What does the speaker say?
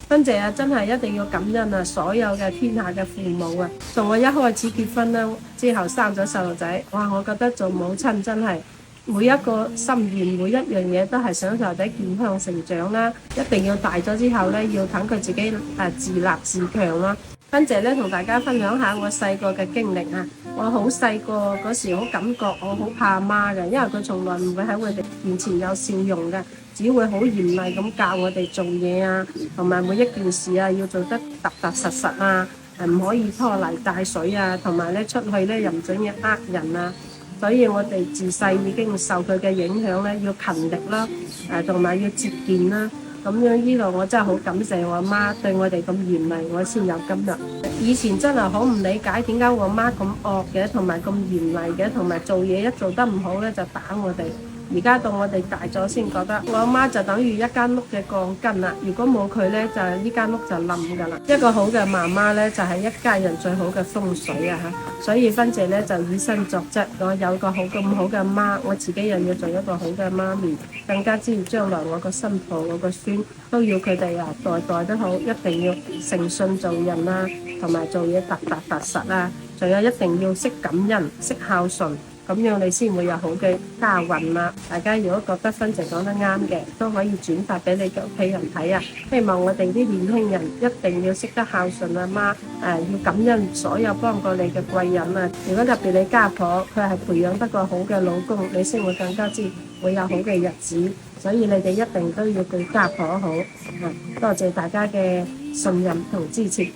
芬姐啊，真係一定要感恩啊！所有嘅天下嘅父母啊，從我一開始結婚啦，之後生咗細路仔，哇！我覺得做母親真係每一個心願，每一樣嘢都係想細路仔健康成長啦。一定要大咗之後咧，要等佢自己自立自強啦。芬姐咧，同大家分享下我細個嘅經歷啊！我好細個嗰時，好感覺我好怕阿媽嘅，因為佢從來唔會喺我哋面前有笑容嘅，只會好嚴厲咁教我哋做嘢啊，同埋每一件事啊要做得踏踏實實啊，唔可以拖泥帶水啊，同埋咧出去咧又唔準要呃人啊。所以我哋自細已經受佢嘅影響咧，要勤力啦，同埋要節儉啦。咁樣呢度我真係好感謝我阿媽對我哋咁嚴厲，我先有今日。以前真係好唔理解點解我阿媽咁惡嘅，同埋咁嚴厲嘅，同埋做嘢一做得唔好咧就打我哋。而家到我哋大咗先覺得，我阿媽就等於一間屋嘅鋼筋啦。如果冇佢咧，就呢間屋就冧㗎啦。一個好嘅媽媽咧，就係一家人最好嘅風水啊嚇。所以芬姐咧就以身作則，我有個好咁好嘅媽，我自己又要做一個好嘅媽咪，更加之將來我個新抱、我個孫都要佢哋代代都好，一定要誠信做人啦，同埋做嘢踏實啦，仲有一定要識感恩、識孝順。咁樣你先會有好嘅家運啦！大家如果覺得芬姐講得啱嘅，都可以轉發俾你嘅屋企人睇啊！希望我哋啲年輕人一定要識得孝順阿媽，要感恩所有幫過你嘅貴人啊！如果特別你家婆，佢係培養得個好嘅老公，你先會更加之會有好嘅日子。所以你哋一定都要對家婆好。多謝大家嘅信任同支持。